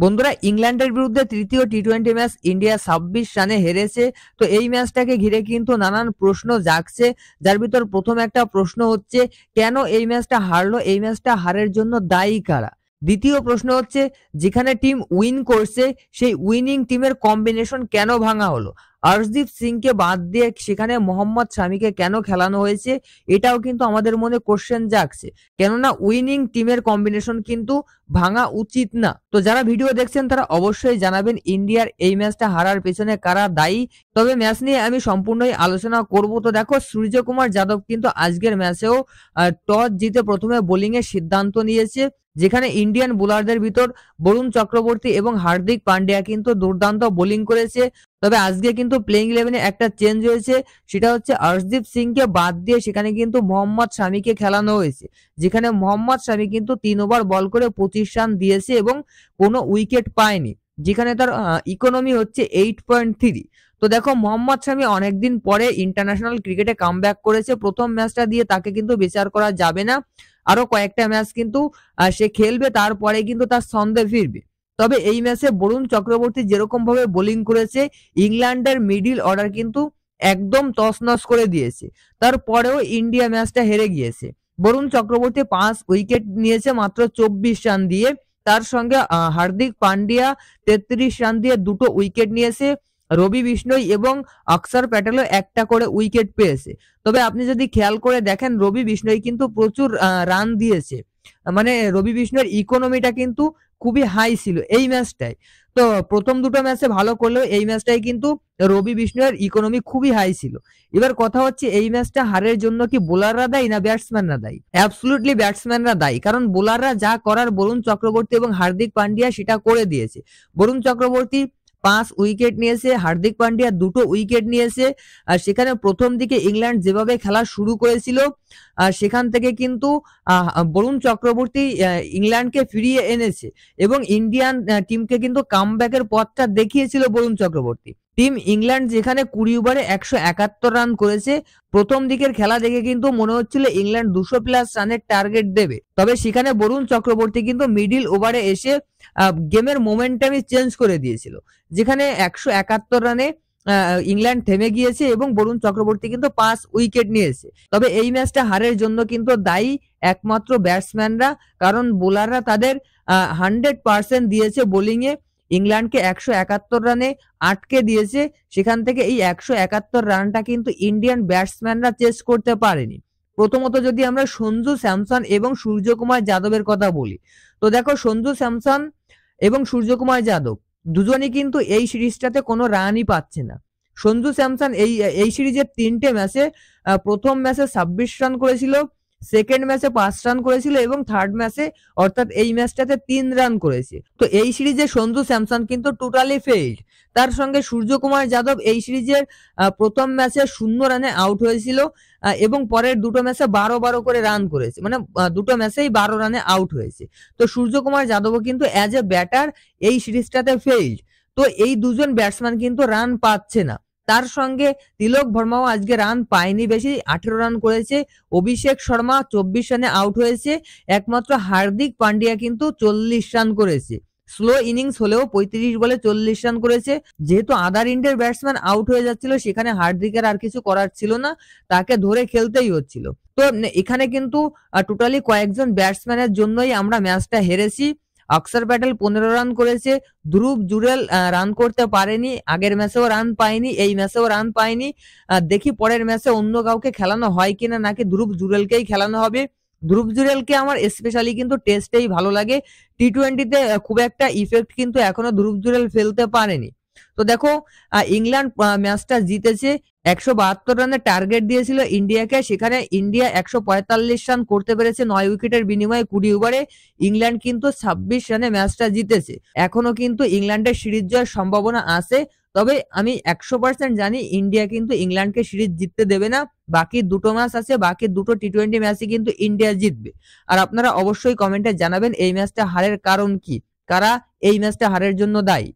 বন্ধুরা, ইংল্যান্ডের বিরুদ্ধে তৃতীয় টি-20 ম্যাচ ইন্ডিয়া 26 রানে হেরেছে। তো এই ম্যাচটাকে ঘিরে কিন্তু নানান প্রশ্ন জাগছে, যার ভিতর প্রথম একটা প্রশ্ন হচ্ছে কেন এই ম্যাচটা হারলো, এই ম্যাচটা হারের জন্য দায়ী কারা। দ্বিতীয় প্রশ্ন হচ্ছে যেখানে টিম উইন করছে সেই উইনিং টিমের কম্বিনেশন কেন ভাঙা হলো। অর্শদীপ সিংকে বাদ দিয়ে সেখানে মোহাম্মদ শামিকে কেন খেলানো হয়েছে, এটাও কিন্তু আমাদের মনে কোশ্চেন জাগছে। কেননা উইনিং টিমের কম্বিনেশন কিন্তু ভাঙা উচিত না। তো যারা ভিডিও দেখছেন তারা অবশ্যই জানাবেন ইন্ডিয়ার এই ম্যাচটা হারার পেছনে কারা দায়ী। তবে ম্যাচ নিয়ে আমি সম্পূর্ণই আলোচনা করব। তো দেখো, সূর্যকুমার যাদব কিন্তু আজকের ম্যাচেও টস জিতে প্রথমে বোলিং এর সিদ্ধান্ত নিয়েছে, যেখানে ইন্ডিয়ান বোলারদের ভিতর বরুণ চক্রবর্তী এবং হার্দিক পান্ডিয়া কিন্তু দুর্দান্ত বোলিং করেছে। তবে আজকে কিন্তু প্লেইং ইলেভেনে একটা চেঞ্জ হয়েছে, সেটা হচ্ছে অর্শদীপ সিংকে বাদ দিয়ে সেখানে কিন্তু মোহাম্মদ শামিকে খেলানো হয়েছে, যেখানে মোহাম্মদ শামি কিন্তু 3 ওভার বল করে 25 রান দিয়েছে এবং কোনো উইকেট পায়নি, যেখানে তার ইকোনমি হচ্ছে 8.3। তো দেখো, মোহাম্মদ শামি অনেকদিন পরে ইন্টারন্যাশনাল ক্রিকেটে কামব্যাক করেছে। প্রথম ম্যাচটা দিয়ে তাকে কিন্তু বিচার করা যাবে না, আরো কয়েকটা ম্যাচ কিন্তু সে খেলবে, তারপরে কিন্তু তার ছন্দে ফিরবে। তবে এই ম্যাচে বরুণ চক্রবর্তী যেরকম ভাবে বোলিং করেছে, ইংল্যান্ডের মিডিল অর্ডার কিন্তু একদম তছনছ করে দিয়েছে। তারপরেও ইন্ডিয়া ম্যাচটা হেরে গিয়েছে। বরুণ চক্রবর্তী 5 উইকেট নিয়েছে মাত্র 24 রান দিয়ে। তার সঙ্গে হার্দিক পান্ডিয়া 33 রান দিয়ে 2টো উইকেট নিয়েছে। রবি বিষ্ণই এবং অক্ষর প্যাটেলও একটা করে উইকেট পেয়েছে। তবে আপনি যদি খেয়াল করে দেখেন, রবি বিষ্ণই কিন্তু প্রচুর রান দিয়েছে, মানে রবি বিষ্ণুর ইকোনমিটা কিন্তু খুবই হাই ছিল এই ম্যাচটায়। তো প্রথম দুটো ম্যাচে ভালো করলেও এই ম্যাচটাই কিন্তু রবি বিষ্ণুর ইকোনমি খুবই হাই ছিল। এবার কথা হচ্ছে এই ম্যাচটা হারের জন্য কি বোলাররা দায়ী না ব্যাটসম্যানরা দায়ী? অ্যাবসলিউটলি ব্যাটসম্যানরা দায়ী, কারণ বোলাররা যা করার বরুণ চক্রবর্তী এবং হার্দিক পান্ডিয়া সেটা করে দিয়েছে। বরুণ চক্রবর্তী 5 উইকেট নিয়েছে, হার্দিক পান্ডিয়া 2টো উইকেট নিয়েছে। আর সেখানে প্রথম দিকে ইংল্যান্ড যেভাবে খেলা শুরু করেছিল, সেখান থেকে কিন্তু বরুণ চক্রবর্তী ইংল্যান্ডকে ফিরিয়ে এনেছে এবং ইন্ডিয়ান টিমকে কিন্তু কামব্যাকের পথটা দেখিয়েছিল বরুণ চক্রবর্তী। টিম ইংল্যান্ড যেখানে 20 ওভারে 171 রান করেছে, প্রথম দিকের খেলা দেখে কিন্তু মনে হচ্ছিল ইংল্যান্ড 200+ রানের টার্গেট দেবে। তবে সেখানে বরুণ চক্রবর্তী কিন্তু মিডিল ওভারে এসে গেমের মোমেন্টামই চেঞ্জ করে দিয়েছিল, যেখানে 171 রানে ইংল্যান্ড থেমে গিয়েছে এবং বরুণ চক্রবর্তী কিন্তু 5 উইকেট নিয়েছে। তবে এই ম্যাচটা হারের জন্য কিন্তু দায়ী একমাত্র ব্যাটসম্যানরা, কারণ বোলাররা তাদের 100% দিয়েছে বোলিং এ। ইংল্যান্ডকে 171 রানে আটকে দিয়েছে, সেখান থেকে এই 171 রানটা কিন্তু ইন্ডিয়ান ব্যাটসম্যানরা চেস করতে পারেনি। প্রথমত যদি আমরা সঞ্জু স্যামসন এবং সূর্যকুমার যাদবের কথা বলি, তো দেখো, সঞ্জু স্যামসন এবং সূর্যকুমার যাদব দুজনই কিন্তু এই সিরিজটাতে কোনো রানই পাচ্ছে না। সঞ্জু স্যামসন এই সিরিজের 3টে ম্যাচে প্রথম ম্যাচে 26 রান করেছিল, সেকেন্ড ম্যাচে 5 রান করেছিল এবং থার্ড ম্যাচে অর্থাৎ এই ম্যাচটাতে 3 রান করেছে। তো এই সিরিজে সঞ্জু স্যামসন কিন্তু টোটালি ফেইল্ড। তার সঙ্গে সূর্যকুমার যাদব এই সিরিজের প্রথম ম্যাচে 0 রানে আউট হয়েছিল এবং পরের দুটো ম্যাচে 12 করে রান করেছে, মানে দুটো ম্যাচেই 12 রানে আউট হয়েছে। তো সূর্যকুমার যাদবও কিন্তু অ্যাজ এ ব্যাটার এই সিরিজটাতে ফেইল্ড। তো এই দুজন ব্যাটসম্যান কিন্তু রান পাচ্ছে না। তার সঙ্গে তিলক ভার্মাও আজকে রান পায়নি বেশি, 18 রান করেছে। অভিষেক শর্মা 24 রানে আউট হয়েছে। একমাত্র হার্দিক পান্ডিয়া কিন্তু 40 রান করেছে। স্লো ইনিংস হলেও 35 বলে 40 রান করেছে। যেহেতু আদার ইন্ডিয়ার ব্যাটসম্যান আউট হয়ে যাচ্ছিল, সেখানে হার্দিকের আর কিছু করার ছিল না, তাকে ধরে খেলতেই হচ্ছিল। তো এখানে কিন্তু টোটালি কয়েকজন ব্যাটসম্যানের জন্যই আমরা ম্যাচটা হেরেছি। অক্ষর প্যাটেল 15 রান করেছে, ধ্রুব জুরেল রান করতে পারেনি, আগের ম্যাচেও রান পায়নি, এই ম্যাচেও রান পায়নি। দেখি পরের ম্যাচে অন্য কাউকে খেলানো হয় কিনা, নাকি ধ্রুব জুরেলকেই খেলানো হবে। ধ্রুব জুরেলকে আমার স্পেশালি কিন্তু টেস্টেই ভালো লাগে, টি-20তে খুব একটা ইফেক্ট কিন্তু এখনো ধ্রুব জুরেল ফেলতে পারেনি। তো দেখো, ইংল্যান্ড ম্যাচটা জিতেছে। 172 রানের টার্গেট দিয়েছিল ইন্ডিয়াকে, সেখানে ইন্ডিয়া 145 রান করতে পেরেছে 9 উইকেটের বিনিময়ে 20 ওভারে। ইংল্যান্ড কিন্তু 26 রানে ম্যাচটা জিতেছে। এখনো কিন্তু ইংল্যান্ডের সিরিজ জয়ের সম্ভাবনা আছে, তবে আমি 100% জানি ইন্ডিয়া কিন্তু ইংল্যান্ডকে সিরিজ জিততে দেবে না। বাকি দুটো ম্যাচ আছে, বাকি দুটো টি-20 ম্যাচই কিন্তু ইন্ডিয়া জিতবে। আর আপনারা অবশ্যই কমেন্টে জানাবেন এই ম্যাচটা হারের কারণ কি, কারা এই ম্যাচটা হারের জন্য দায়ী।